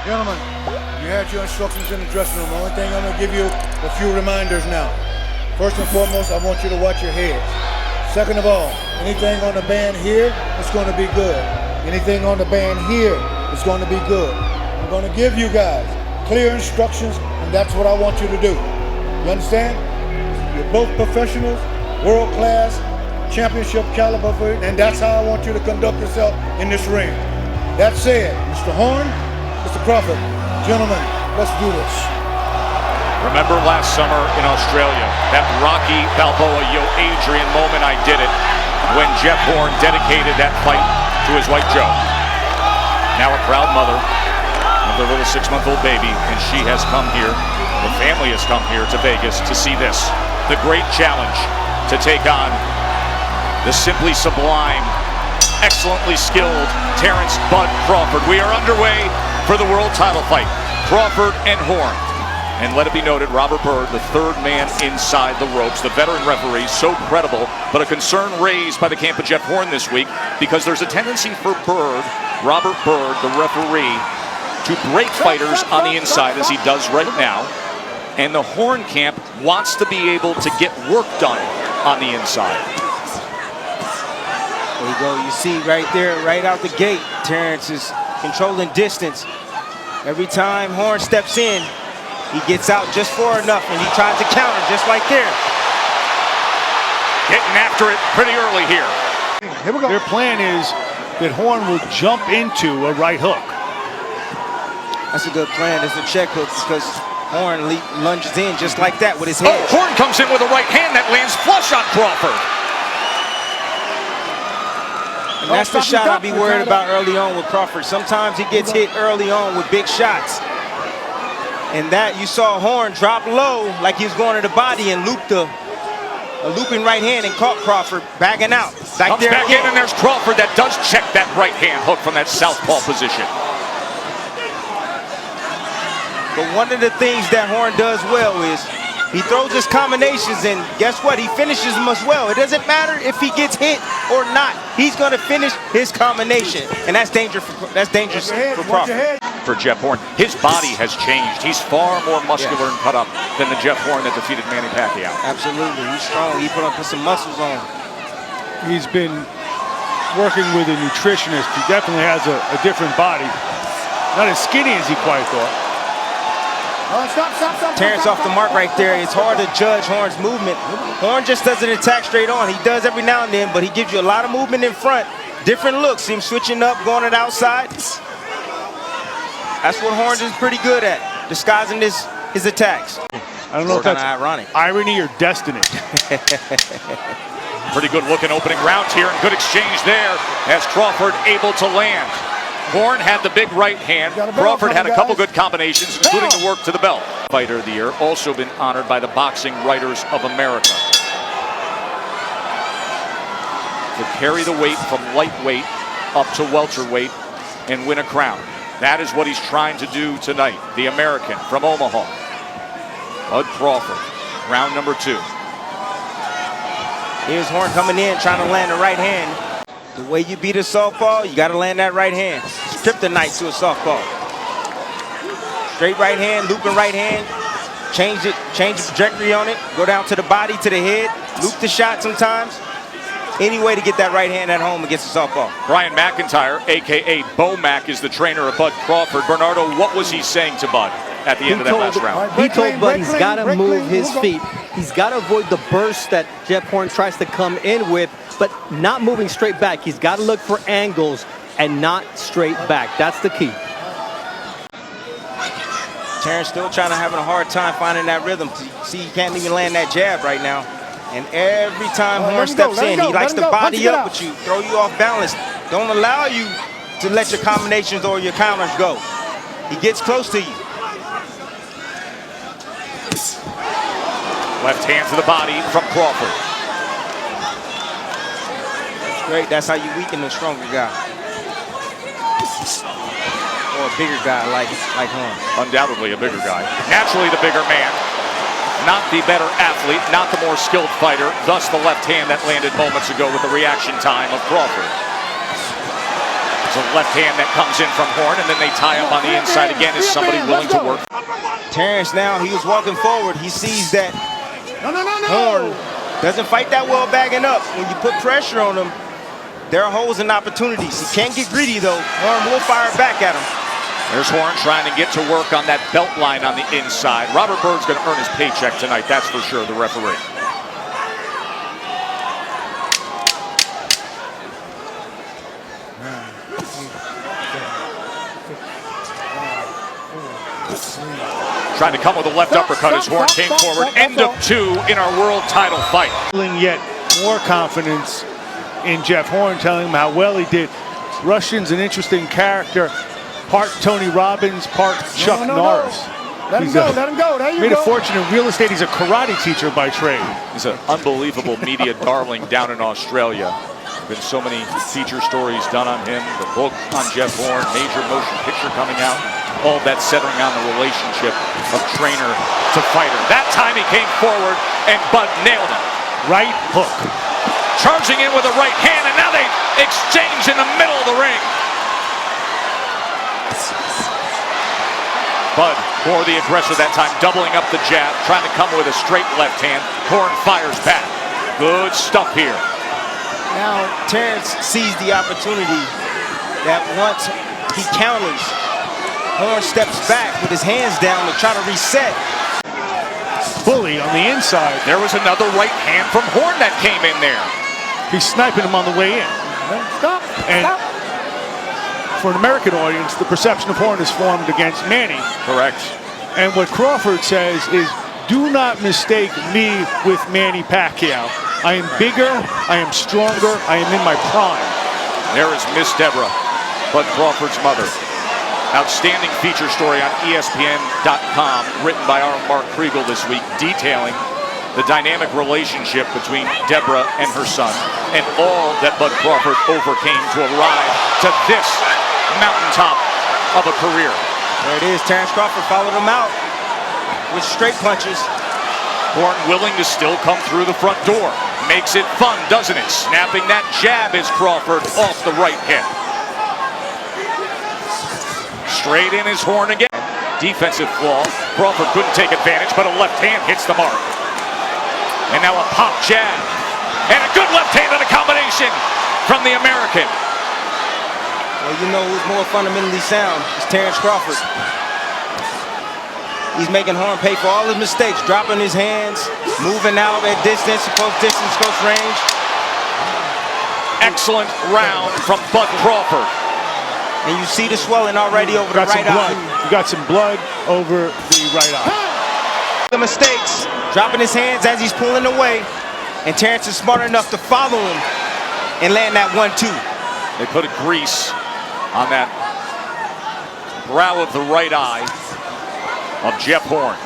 Gentlemen, you had your instructions in the dressing room. The only thing I'm going to give you a few reminders now. First and foremost, I want you to watch your heads. Second of all, anything on the band here is going to be good. Anything on the band here is going to be good. I'm going to give you guys clear instructions, and that's what I want you to do. You understand? You're both professionals, world class, championship caliber, and that's how I want you to conduct yourself in this ring. That said, Mr. Horn, Mr. Crawford, gentlemen, let's do this. Remember last summer in Australia, that Rocky Balboa, Yo Adrian moment, I did it, when Jeff Horn dedicated that fight to his wife Joe. Now a proud mother of their little 6-month-old baby, and she has come here, the family has come here to Vegas to see this. The great challenge to take on the simply sublime, excellently skilled Terence "Bud" Crawford. We are underway for the world title fight, Crawford and Horn. And let it be noted, Robert Byrd, the third man inside the ropes, the veteran referee, so credible, but a concern raised by the camp of Jeff Horn this week because there's a tendency for Byrd, Robert Byrd, the referee, to break fighters on the inside as he does right now. And the Horn camp wants to be able to get work done on the inside. There you go. You see right there, right out the gate, Terence is controlling distance. Every time Horn steps in, he gets out just far enough, and he tries to counter just like there. Getting after it pretty early here. Here we go. Their plan is that Horn will jump into a right hook. That's a good plan. It's a check hook because Horn lunges in just like that with his head. Oh, Horn comes in with a right hand that lands flush on Crawford. And that's the shot I'll be worried about early on with Crawford. Sometimes he gets hit early on with big shots. And that you saw Horn drop low like he was going to the body and looped a looping right hand and caught Crawford backing out. Comes back in, and there's Crawford that does check that right hand hook from that southpaw position. But one of the things that Horn does well is he throws his combinations, and guess what? He finishes them as well. It doesn't matter if he gets hit or not. He's going to finish his combination, and that's dangerous for Crawford. For Jeff Horn, his body has changed. He's far more muscular and cut up than the Jeff Horn that defeated Manny Pacquiao. Absolutely, he's strong. He put some muscles on. He's been working with a nutritionist. He definitely has a different body. Not as skinny as he quite thought. Terence off the mark right there. It's hard to judge Horn's movement. Horn just doesn't attack straight on. He does every now and then, but he gives you a lot of movement in front. Different looks. Him switching up, going to the outside. That's what Horn is pretty good at, disguising his attacks. I don't know if that's ironic. Irony or destiny. Pretty good looking opening round here, and good exchange there as Crawford able to land. Horn had the big right hand. Crawford had a couple good combinations, including the work to the belt. Fighter of the year, also been honored by the Boxing Writers of America. To carry the weight from lightweight up to welterweight and win a crown. That is what he's trying to do tonight. The American from Omaha, Bud Crawford, round number 2. Here's Horn coming in, trying to land the right hand. The way you beat a softball, you got to land that right hand. It's kryptonite to a softball. Straight right hand, looping right hand. Change the trajectory on it. Go down to the body, to the head. Loop the shot sometimes. Any way to get that right hand at home against the softball. Brian McIntyre, a.k.a. Bo Mac, is the trainer of Bud Crawford. Bernardo, what was he saying to Bud at the end of that last round? He told Bud he's got to move his feet. He's got to avoid the burst that Jeff Horn tries to come in with, but not moving straight back. He's got to look for angles and not straight back. That's the key. Terence still having a hard time finding that rhythm. See, he can't even land that jab right now. And every time Horn steps in, he likes to body up with you, throw you off balance. Don't allow you to let your combinations or your counters go. He gets close to you. Left hand to the body from Crawford. That's great. That's how you weaken the stronger guy. Or a bigger guy like Horn. Undoubtedly a bigger guy. Naturally the bigger man. Not the better athlete, not the more skilled fighter. Thus the left hand that landed moments ago with the reaction time of Crawford. There's a left hand that comes in from Horn, and then they tie up on the inside again. Is somebody willing to work? Terrence now, he was walking forward. He sees that Horn doesn't fight that well bagging up. When you put pressure on him, there are holes and opportunities. He can't get greedy though. Horn will fire back at him. There's Horn trying to get to work on that belt line on the inside. Robert Byrd's going to earn his paycheck tonight, that's for sure, the referee. Trying to come with a left uppercut as Horn came forward. End of 2 in our world title fight. Yet more confidence in Jeff Horn, telling him how well he did. Russian's an interesting character. Part Tony Robbins, part Chuck Norris. Let him go, let him go. There you made go. a fortune in real estate. He's a karate teacher by trade. He's an unbelievable media darling down in Australia. Been so many feature stories done on him. The book on Jeff Horn, major motion picture coming out. All that centering on the relationship of trainer to fighter. That time he came forward and Bud nailed him. Right hook. Charging in with a right hand, and now they exchange in the middle of the ring. Bud, more the aggressor that time, doubling up the jab, trying to come with a straight left hand. Horn fires back. Good stuff here. Now Terrence sees the opportunity that once he counters, Horn steps back with his hands down to try to reset. Bully on the inside. There was another right hand from Horn that came in there. He's sniping him on the way in. Stop, And stop. for an American audience, the perception of Horn is formed against Manny. Correct. And what Crawford says is, do not mistake me with Manny Pacquiao. I am bigger, I am stronger, I am in my prime. There is Miss Deborah, Bud Crawford's mother. Outstanding feature story on ESPN.com, written by our Mark Kriegel this week, detailing the dynamic relationship between Deborah and her son, and all that Bud Crawford overcame to arrive to this mountaintop of a career. There it is. Terrence Crawford followed him out with straight punches. Horn willing to still come through the front door. Makes it fun, doesn't it? Snapping that jab is Crawford off the right hip. Straight in is Horn again. Defensive flaw. Crawford couldn't take advantage, but a left hand hits the mark. And now a pop jab. And a good left hand on a combination from the American. Well, you know who's more fundamentally sound? It's Terrence Crawford. He's making Horn pay for all his mistakes, dropping his hands, moving out at distance, close range. Excellent round from Bud Crawford. And you see the swelling already over the right eye. You got some blood over the right eye. The mistakes, dropping his hands as he's pulling away. And Terrence is smart enough to follow him and land that 1-2. They put a grease on that brow of the right eye of Jeff Horn.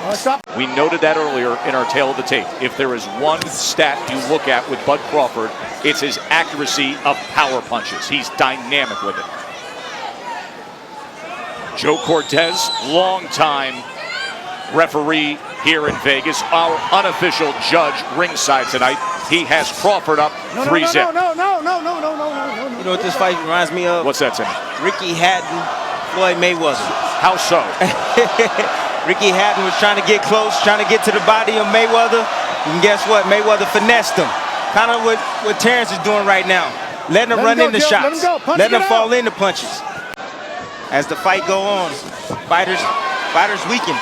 We noted that earlier in our tail of the tape. If there is one stat you look at with Bud Crawford, it's his accuracy of power punches. He's dynamic with it. Joe Cortez, longtime referee here in Vegas, our unofficial judge ringside tonight. He has Crawford up 3-0. You know what this fight reminds me of? What's that, Tim? Ricky Hatton, Floyd Mayweather. How so? Ricky Hatton was trying to get close, trying to get to the body of Mayweather. And guess what? Mayweather finessed him. Kind of what Terrence is doing right now. Letting him run into shots. Letting him fall into punches. As the fight go on, fighters weaken.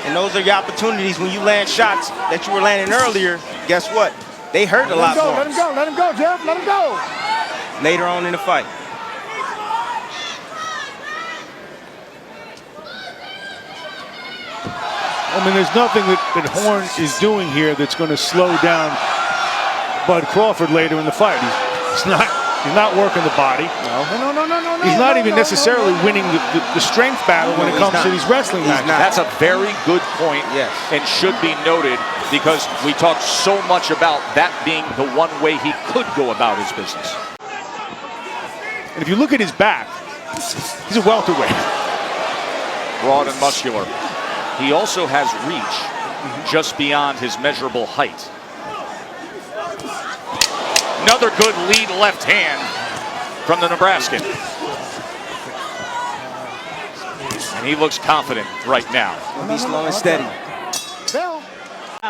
And those are your opportunities when you land shots that you were landing earlier. Guess what? They hurt a lot more. Let him go, Jeff, let him go. Later on in the fight. I mean, there's nothing that Horn is doing here that's going to slow down Bud Crawford later in the fight. He's not working the body. No. He's not even necessarily winning the strength battle when it comes to these wrestling matches. That's a very good point, yes, and should be noted, because we talked so much about that being the one way he could go about his business. And if you look at his back, he's a welterweight. Broad and muscular. He also has reach just beyond his measurable height. Another good lead left hand from the Nebraskan. And he looks confident right now. He'll be slow and steady.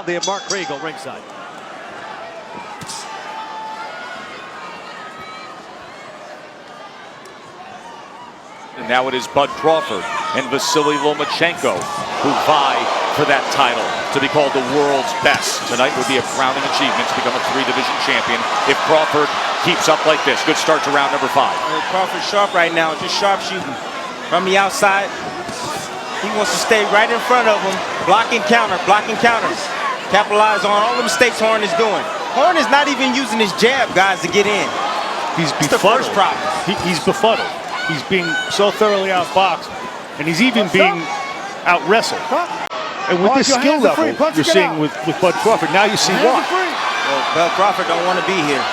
They have Mark Kriegel ringside. And now it is Bud Crawford and Vasily Lomachenko who vie for that title to be called the world's best. Tonight would be a crowning achievement to become a 3-division champion if Crawford keeps up like this. Good start to round number 5. Crawford's sharp right now, just sharp shooting. From the outside, he wants to stay right in front of him. Block and counter, block and counters. Capitalize on all the mistakes Horn is doing. Horn is not even using his jab, guys, to get in. He's It's the first befuddled. problem. He's befuddled. He's being so thoroughly outboxed, and he's even being out-wrestled. And with this skill level you're seeing with Bud Crawford, now you see why. Well, Bud Crawford don't want to be here.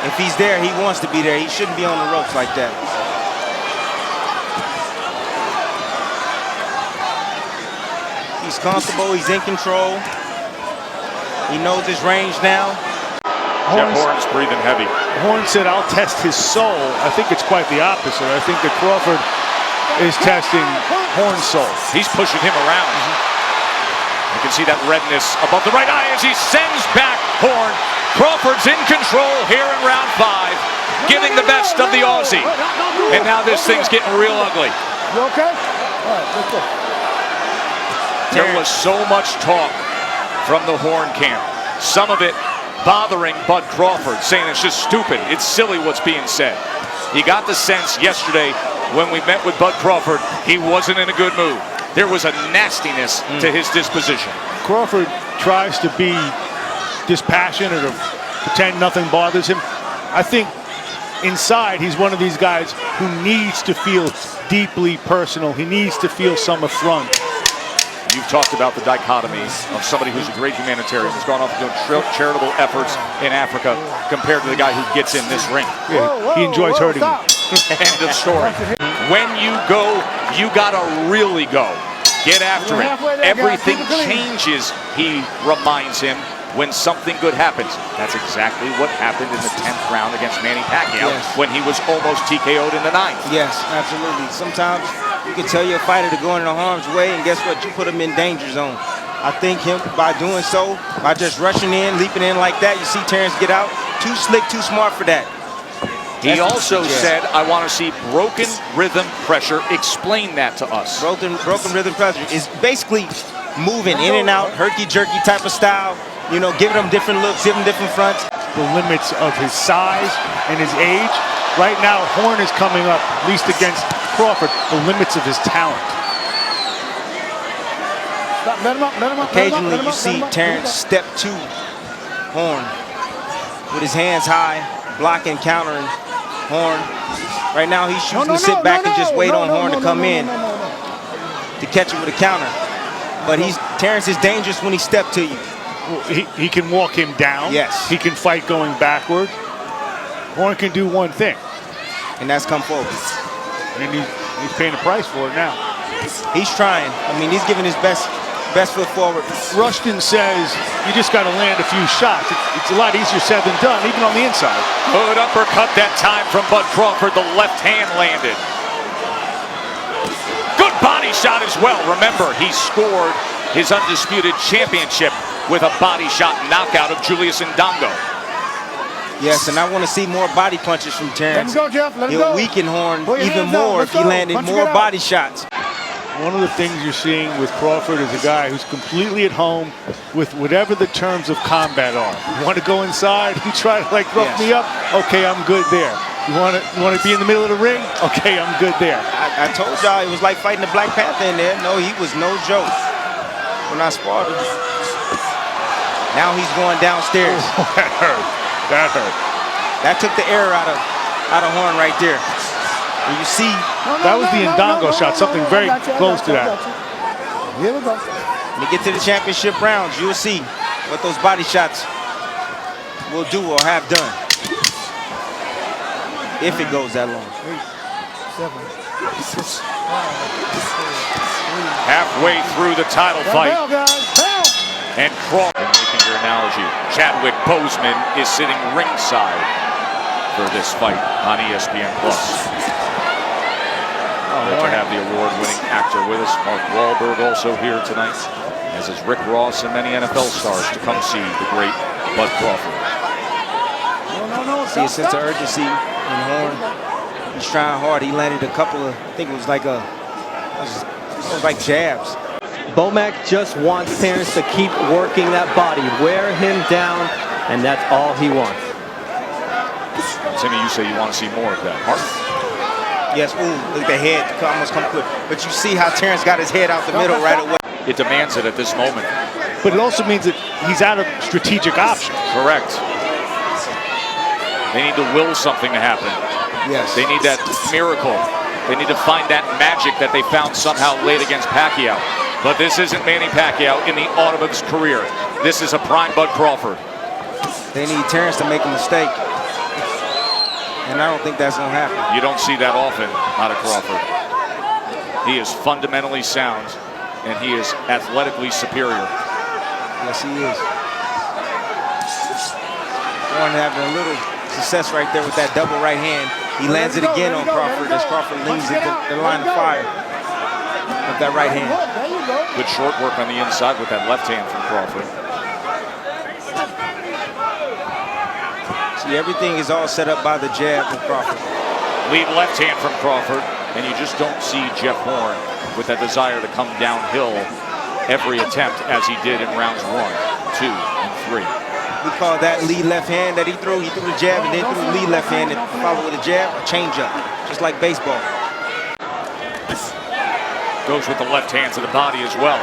If he's there, he wants to be there. He shouldn't be on the ropes like that. He's comfortable. He's in control. He knows his range now. Jeff Horn's breathing heavy. Horn said, "I'll test his soul." I think it's quite the opposite. I think that Crawford is testing Horn's soul. He's pushing him around. You can see that redness above the right eye as he sends back Horn. Crawford's in control here in round 5, giving the best of the Aussie. And now this thing's getting real ugly. You okay? All right, let's go. There was so much talk from the Horn camp. Some of it bothering Bud Crawford, saying it's just stupid. It's silly what's being said. You got the sense yesterday when we met with Bud Crawford, he wasn't in a good mood. There was a nastiness to his disposition. Crawford tries to be dispassionate or pretend nothing bothers him. I think inside he's one of these guys who needs to feel deeply personal. He needs to feel some affront. You've talked about the dichotomy of somebody who's a great humanitarian, who's gone off and doing charitable efforts in Africa compared to the guy who gets in this ring. Yeah, he enjoys hurting you. End of story. When you go, you gotta really go. Get after it. Everything changes, he reminds him, when something good happens. That's exactly what happened in the 10th round against Manny Pacquiao when he was almost TKO'd in the 9th. Yes, absolutely. Sometimes you can tell your fighter to go into harm's way, and guess what? You put him in danger zone. I think him, by doing so, by just rushing in, leaping in like that, you see Terence get out. Too slick, too smart for that. He also said, I want to see broken rhythm pressure. Explain that to us. Broken rhythm pressure is basically moving in and out, herky-jerky type of style. You know, giving him different looks, giving him different fronts. The limits of his size and his age. Right now, Horn is coming up, at least against Crawford, the limits of his talent. Stop, let him up, let him up. Occasionally you see Terence step to Horn with his hands high, blocking, countering Horn. Right now he's choosing to sit back and just wait on Horn to come in to catch him with a counter. But Terence is dangerous when he steps to you. He can walk him down. Yes. He can fight going backward. Horn can do one thing. And that's come forward. And he's paying the price for it now. He's trying. I mean, he's giving his best foot forward. Rushton says you just got to land a few shots. It's a lot easier said than done, even on the inside. Good uppercut that time from Bud Crawford. The left hand landed. Good body shot as well. Remember, he scored his undisputed championship with a body shot knockout of Julius Ndongo. Yes, and I want to see more body punches from Terence. Let him go, Jeff. Let him go. He'll weaken Horn Put your even hands down. more if Let's he go. landed Punch more it out. body shots. One of the things you're seeing with Crawford is a guy who's completely at home with whatever the terms of combat are. You want to go inside and try to like rough me up? Okay, I'm good there. You want to be in the middle of the ring? Okay, I'm good there. I told y'all it was like fighting the Black Panther in there. No, he was no joke when I sparred him. Now he's going downstairs. Oh, that hurt. That hurt. That took the air out of Horn right there. And you see, That was the Ndongo shot, something very close to that. Here we go. when you get to the championship rounds, you'll see what those body shots will do or have done. If it goes that long. 8, 7, 6, 5, 4, 3. Halfway through the title fight. Bell, guys. Bell. And Crawford, making your analogy, Chadwick Boseman is sitting ringside for this fight on ESPN+. Great to have the award-winning actor with us. Mark Wahlberg also here tonight, as is Rick Ross and many NFL stars to come see the great Bud Crawford. See a sense of urgency in Horn. He's trying hard. He landed a couple of, I think it was like jabs. Bomac just wants Terence to keep working that body, wear him down, and that's all he wants. Timmy, you say you want to see more of that. Mark? Yes, ooh, look, the head almost come quick. But you see how Terence got his head out the middle right away. It demands it at this moment. But it also means that he's out of strategic options. Correct. They need to will something to happen. Yes. They need that miracle. They need to find that magic that they found somehow late against Pacquiao. But this isn't Manny Pacquiao in the autumn of his career. This is a prime Bud Crawford. They need Terence to make a mistake. And I don't think that's going to happen. You don't see that often out of Crawford. He is fundamentally sound, and he is athletically superior. Yes, he is. Horn having a little success right there with that double right hand. He lands it again on Crawford as Crawford leans into the line of fire with that right hand. Good short work on the inside with that left hand from Crawford. See, everything is all set up by the jab from Crawford. Lead left hand from Crawford, and you just don't see Jeff Horn with that desire to come downhill every attempt as he did in rounds 1, 2, and 3. We call that lead left hand that he threw. He threw the jab and then threw the lead left hand and followed with a jab, a changeup, just like baseball. Goes with the left hand to the body as well.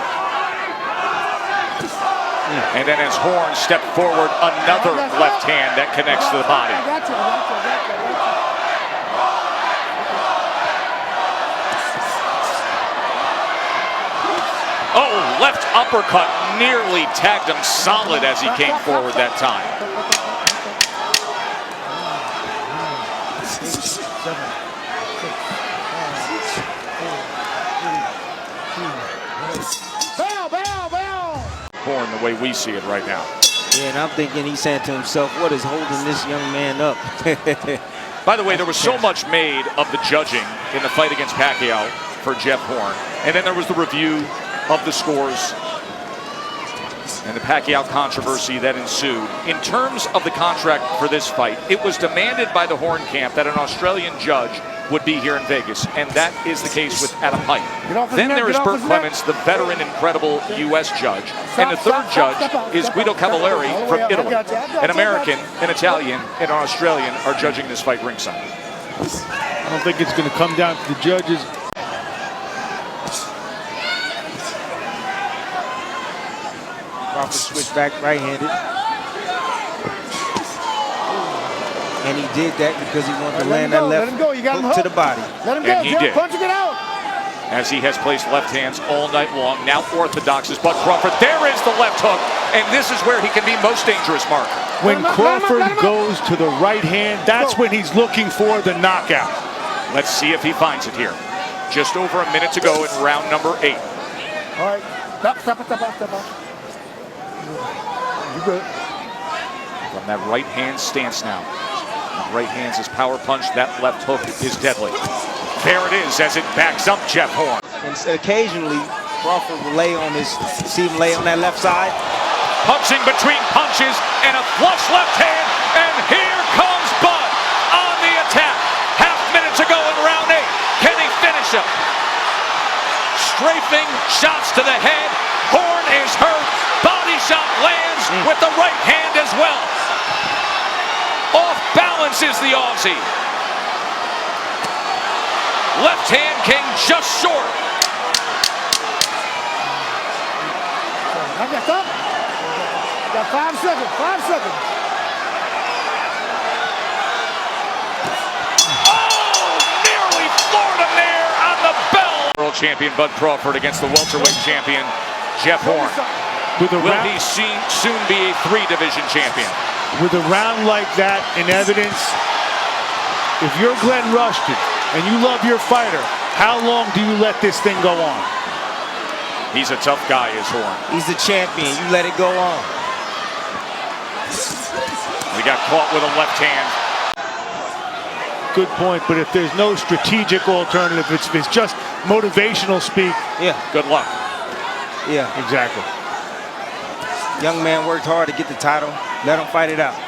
And then as Horn stepped forward, another left hand that connects to the body. Oh, left uppercut nearly tagged him solid as he came forward that time. Horn the way we see it right now. Yeah, and I'm thinking he's saying to himself, what is holding this young man up? By the way, there was so much made of the judging in the fight against Pacquiao for Jeff Horn. And then there was the review of the scores and the Pacquiao controversy that ensued. In terms of the contract for this fight, it was demanded by the Horn camp that an Australian judge would be here in Vegas, and that is the case with Adam Pike. Then there is Burt Clements, the veteran, incredible U.S. judge, and the third judge is Guido Cavallari from Italy. An American, an Italian, and an Australian are judging this fight ringside. I don't think it's going to come down to the judges. Crawford switched back right-handed. And he did that because he wanted to land that left hook to the body. And he did. As he has placed left hands all night long. Now orthodox is Bud Crawford. There is the left hook. And this is where he can be most dangerous, Mark. When Crawford goes to the right hand, that's when he's looking for the knockout. Let's see if he finds it here. Just over a minute to go in round number 8. All right. Stop. You good. From that right hand stance now. That right hand's his power punch. That left hook is deadly. There it is as it backs up Jeff Horn. And occasionally, Crawford will lay on his, see him lay on that left side. Punching between punches and a flush left hand. And here comes Bud on the attack. Half minute to go in round 8. Can he finish him? Strafing shots to the head. Horn is hurt. Body shot lands with the right hand as well. Off balance is the Aussie. Left hand came just short. Got 5 seconds. 5 seconds. Oh, nearly floored him there on the bell. World champion Bud Crawford against the welterweight champion Jeff Horn. Will he soon be a 3-division champion? With a round like that in evidence, if you're Glenn Rushton and you love your fighter, how long do you let this thing go on? He's a tough guy, is Horn. He's the champion. You let it go on. He got caught with a left hand. good point, but if there's no strategic alternative, if it's just motivational speak. Yeah. Good luck. Yeah. Exactly. Young man worked hard to get the title. Let him fight it out.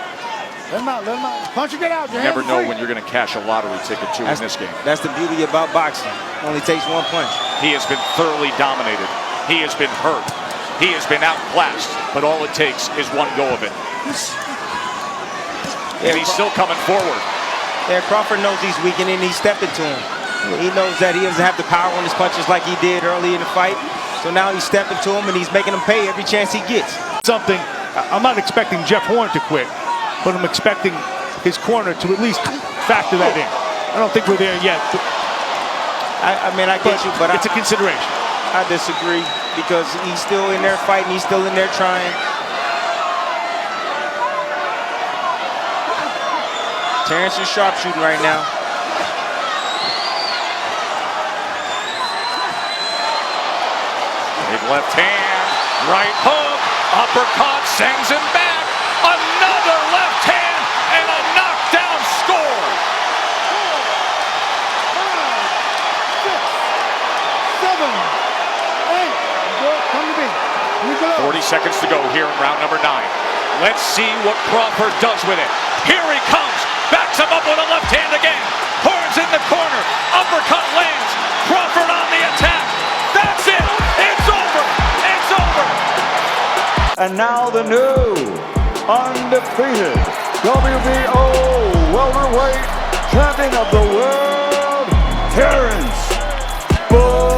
Let him out, let him out. Punch and get out. You never know when you're going to cash a lottery ticket too in this game. That's the beauty about boxing. Only takes one punch. He has been thoroughly dominated. He has been hurt. He has been outclassed. But all it takes is one go of it. And he's still coming forward. Yeah, Crawford knows he's weakening. He's stepping to him. He knows that he doesn't have the power on his punches like he did early in the fight. So now he's stepping to him and he's making him pay every chance he gets. Something, I'm not expecting Jeff Horn to quit, but I'm expecting his corner to at least factor that in. I don't think we're there yet. I mean, I get you, but it's a consideration. I disagree because he's still in there fighting. He's still in there trying. Terence is sharpshooting right now. Big left hand, right hook, uppercut, sends him back. Another left hand and a knockdown score. 40 seconds to go here in round number 9. Let's see what Crawford does with it. Here he comes, backs him up with a left hand again. Horns in the corner, uppercut lands. Crawford on the attack. That's it. It's over. It's over. And now the new, undefeated WBO Welterweight Champion of the World, Terence Crawford.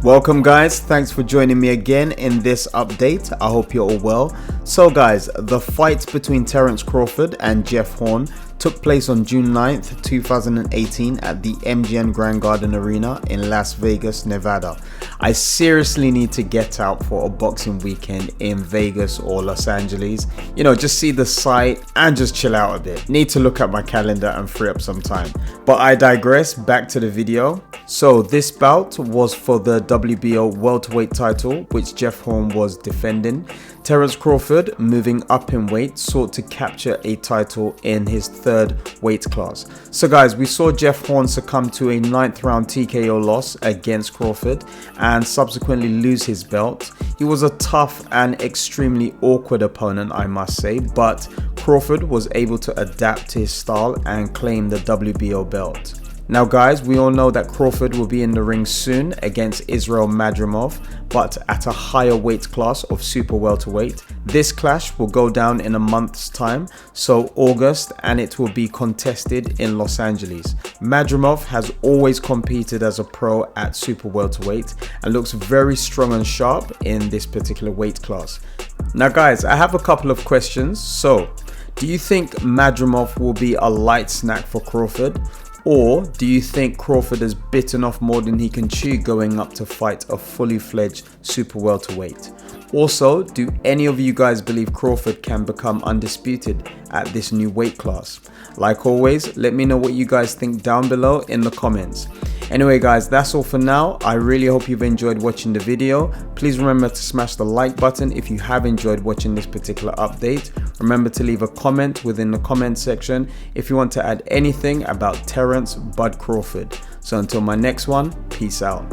Welcome guys, thanks for joining me again in this update. I hope you're all well. So guys, the fight between Terence Crawford and Jeff Horn took place on June 9th, 2018 at the MGM Grand Garden Arena in Las Vegas, Nevada. I seriously need to get out for a boxing weekend in Vegas or Los Angeles. You know, just see the site and just chill out a bit. Need to look at my calendar and free up some time. But I digress, back to the video. So this bout was for the WBO Welterweight title, which Jeff Horn was defending. Terence Crawford, moving up in weight, sought to capture a title in his third weight class. So guys, we saw Jeff Horn succumb to a 9th round TKO loss against Crawford and subsequently lose his belt. He was a tough and extremely awkward opponent, I must say, but Crawford was able to adapt to his style and claim the WBO belt. Now guys, we all know that Crawford will be in the ring soon against Israel Madrimov, but at a higher weight class of super welterweight. This clash will go down in a month's time, so August, and it will be contested in Los Angeles. Madrimov has always competed as a pro at super welterweight and looks very strong and sharp in this particular weight class. Now guys, I have a couple of questions. So, do you think Madrimov will be a light snack for Crawford? Or do you think Crawford has bitten off more than he can chew going up to fight a fully fledged super welterweight? Also, do any of you guys believe Crawford can become undisputed at this new weight class? Like always, let me know what you guys think down below in the comments. Anyway guys, that's all for now. I really hope you've enjoyed watching the video. Please remember to smash the like button if you have enjoyed watching this particular update. Remember to leave a comment within the comment section if you want to add anything about Terence Bud Crawford. So until my next one, peace out.